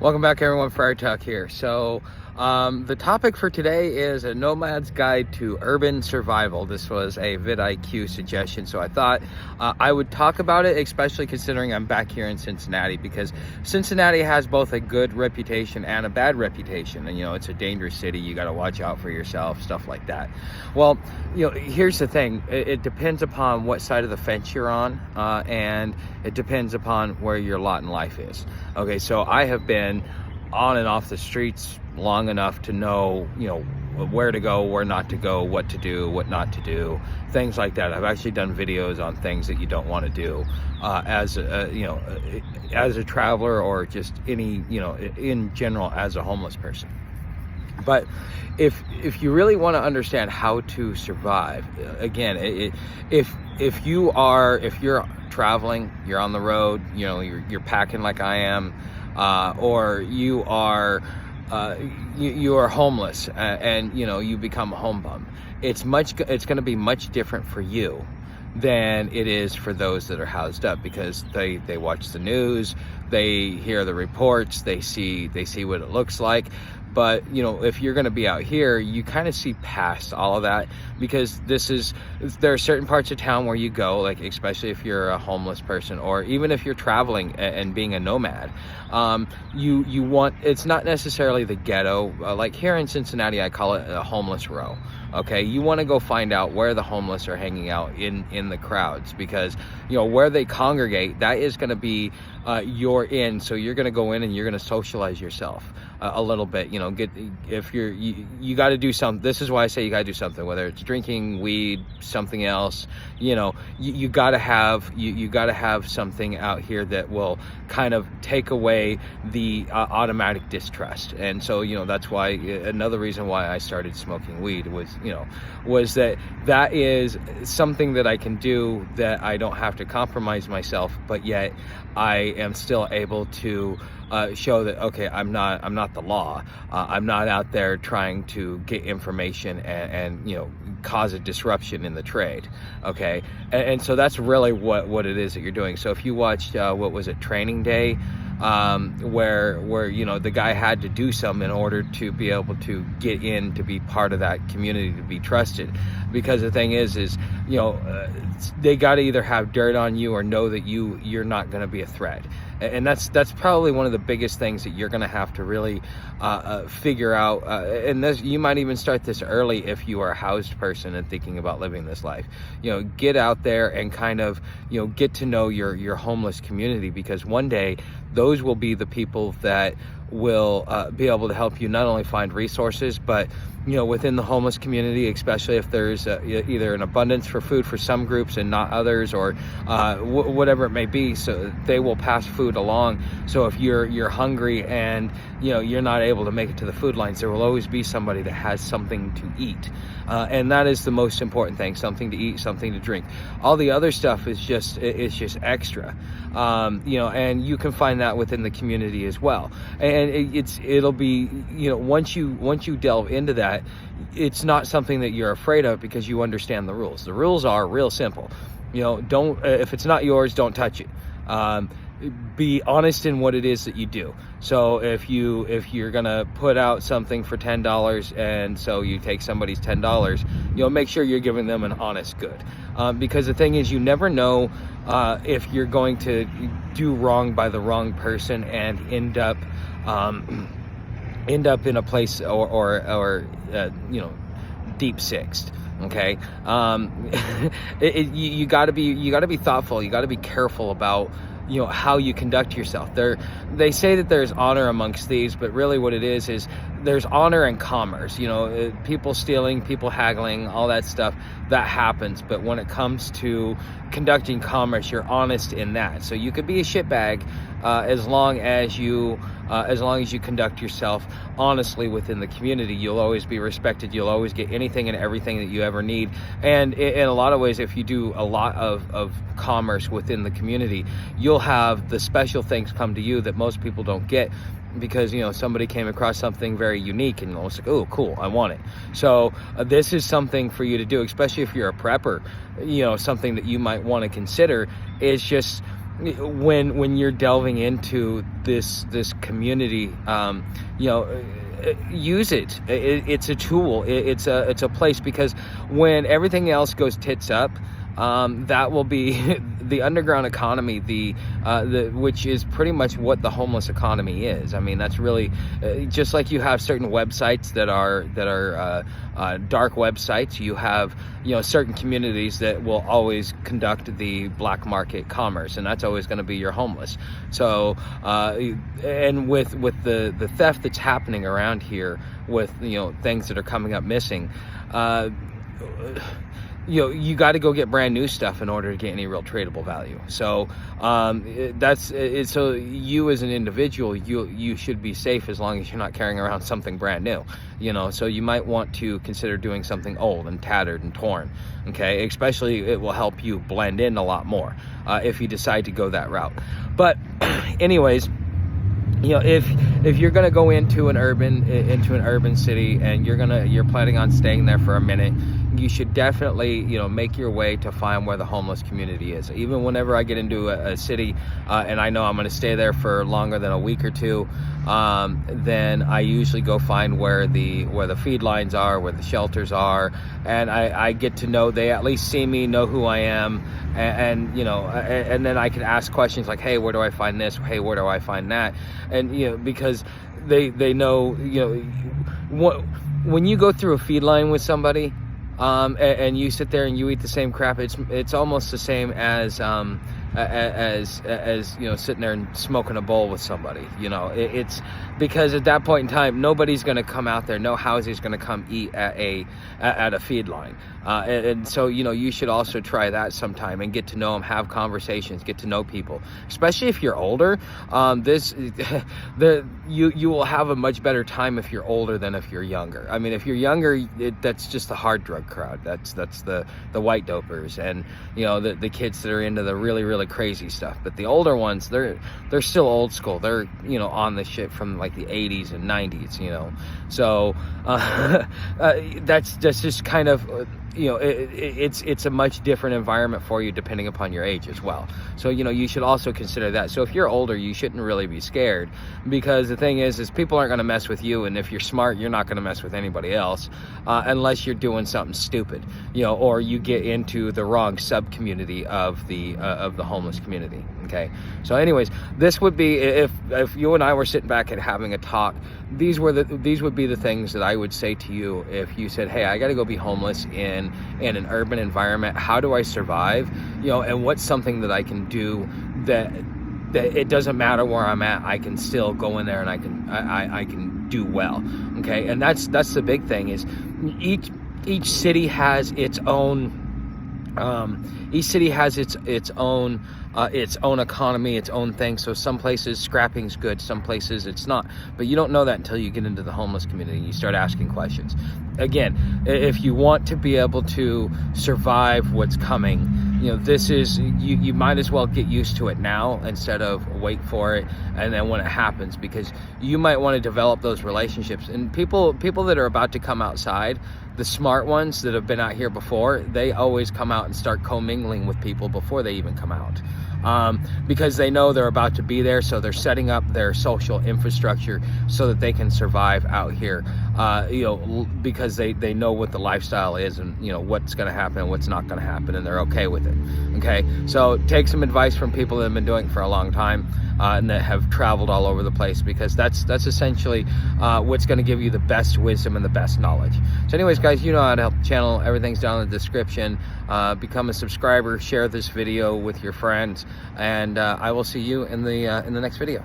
Welcome back, everyone. Fire Talk here. So the topic for today is a nomad's guide to urban survival. This was a vidIQ suggestion, so I thought I would talk about it, especially considering I'm back here in Cincinnati, because Cincinnati has both a good reputation and a bad reputation. And it's a dangerous city. You got to watch out for yourself, stuff like that. Well, here's the thing. It depends upon what side of the fence you're on, and it depends upon where your lot in life is. Okay, so I have been on and off the streets long enough to know, where to go, where not to go, what to do, what not to do, things like that. I've actually done videos on things that you don't want to do as a traveler, or just any, in general as a homeless person. But if you really want to understand how to survive, again, if you're traveling, you're on the road, you're packing like I am, or you are homeless, and you become a home bum, it's going to be much different for you than it is for those that are housed up, because they watch the news, they hear the reports, they see what it looks like. But if you're going to be out here, you kind of see past all of that, because there are certain parts of town where you go, like especially if you're a homeless person, or even if you're traveling and being a nomad, you want, it's not necessarily the ghetto. Like here in Cincinnati, I call it a homeless row. Okay, you want to go find out where the homeless are hanging out in the crowds, because where they congregate, that is going to be your in. So you're going to go in and you're going to socialize yourself a little bit. You got to do something. This is why I say you got to do something, whether it's drinking weed, something else. You got to have something out here that will kind of take away the automatic distrust. And so that's why another reason why I started smoking weed was that is something that I can do, that I don't have to compromise myself, but yet I am still able to show that, okay, I'm not the law. I'm not out there trying to get information and cause a disruption in the trade. Okay, and so that's really what it is that you're doing. So if you watched what was it, Training Day, where the guy had to do something in order to be able to get in, to be part of that community, to be trusted, because the thing is they got to either have dirt on you or know that you're not going to be a threat. And that's probably one of the biggest things that you're going to have to really figure out. And you might even start this early if you are a housed person and thinking about living this life. Get out there and kind of get to know your homeless community, because one day those will be the people that will be able to help you not only find resources, but within the homeless community, especially if there's either an abundance for food for some groups and not others, or whatever it may be, so they will pass food along. So if you're hungry and you're not able to make it to the food lines, there will always be somebody that has something to eat, and that is the most important thing: something to eat, something to drink. All the other stuff is just extra, and you can find that within the community as well. And it'll be once you delve into that, it's not something that you're afraid of, because you understand the rules. The rules are real simple. Don't if it's not yours, don't touch it. Be honest in what it is that you do. So if you're gonna put out something for $10, and so you take somebody's $10, make sure you're giving them an honest good, because the thing is, you never know if you're going to do wrong by the wrong person and end up in a place or deep sixed. Okay, you got to be thoughtful. You got to be careful about how you conduct yourself. They say that there's honor amongst thieves, but really what it is there's honor in commerce. People stealing, people haggling, all that stuff, that happens. But when it comes to conducting commerce, you're honest in that. So you could be a shitbag as long as you conduct yourself honestly within the community. You'll always be respected. You'll always get anything and everything that you ever need. And in a lot of ways, if you do a lot of commerce within the community, you'll have the special things come to you that most people don't get, because somebody came across something very unique and was like, oh cool, I want it. So this is something for you to do, especially if you're a prepper. Something that you might want to consider is just when you're delving into this community, use it. It's a tool. It's a place, because when everything else goes tits up, that will be the underground economy, which is pretty much what the homeless economy is. I mean, that's really just like you have certain websites that are dark websites. You have certain communities that will always conduct the black market commerce, and that's always going to be your homeless. So and with the theft that's happening around here, with things that are coming up missing, you got to go get brand new stuff in order to get any real tradable value. So that's it. So you as an individual, you should be safe as long as you're not carrying around something brand new. So you might want to consider doing something old and tattered and torn. Okay, especially it will help you blend in a lot more if you decide to go that route. But anyways, if you're gonna go into an urban city and you're planning on staying there for a minute, you should definitely make your way to find where the homeless community is. Even whenever I get into a city and I know I'm going to stay there for longer than a week or two, then I usually go find where the feed lines are, where the shelters are, and I get to know, they at least see me, know who I am, and then I can ask questions like, hey, where do I find this? Hey, where do I find that? And because they know, when you go through a feed line with somebody, and you sit there and you eat the same crap, it's almost the same as sitting there and smoking a bowl with somebody. It's because at that point in time, nobody's going to come out there, no house is going to come eat at a feed line, and so you should also try that sometime and get to know them, have conversations, get to know people, especially if you're older. You will have a much better time if you're older than if you're younger. I mean, if you're younger, that's just the hard drug crowd. That's the white dopers and the kids that are into the really, really crazy stuff. But the older ones, they're still old school. They're on the shit from like the 80s and 90s. So that's just kind of it's a much different environment for you depending upon your age as well. So you should also consider that. So if you're older, you shouldn't really be scared, because the thing is people aren't going to mess with you, and if you're smart, you're not going to mess with anybody else unless you're doing something stupid, or you get into the wrong sub community of the homeless community. Okay, so anyways, this would be, if you and I were sitting back and having a talk, these would be the things that I would say to you if you said, hey, I got to go be homeless in an urban environment. How do I survive? And what's something that I can do that it doesn't matter where I'm at, I can still go in there and I can do well. Okay, and that's the big thing, is each city has its own. Each city has its own economy, its own thing. So some places scrapping's good, some places it's not. But you don't know that until you get into the homeless community and you start asking questions. Again, if you want to be able to survive what's coming, this is, you might as well get used to it now instead of wait for it and then when it happens, because you might want to develop those relationships. And people that are about to come outside, the smart ones that have been out here before, they always come out and start commingling with people before they even come out. Because they know they're about to be there, so they're setting up their social infrastructure so that they can survive out here, because they know what the lifestyle is and what's going to happen and what's not going to happen, and they're okay with it. Okay, so take some advice from people that have been doing it for a long time and that have traveled all over the place, because that's essentially what's going to give you the best wisdom and the best knowledge. So anyways, guys, you know how to help the channel. Everything's down in the description. Become a subscriber, share this video with your friends, and I will see you in the next video.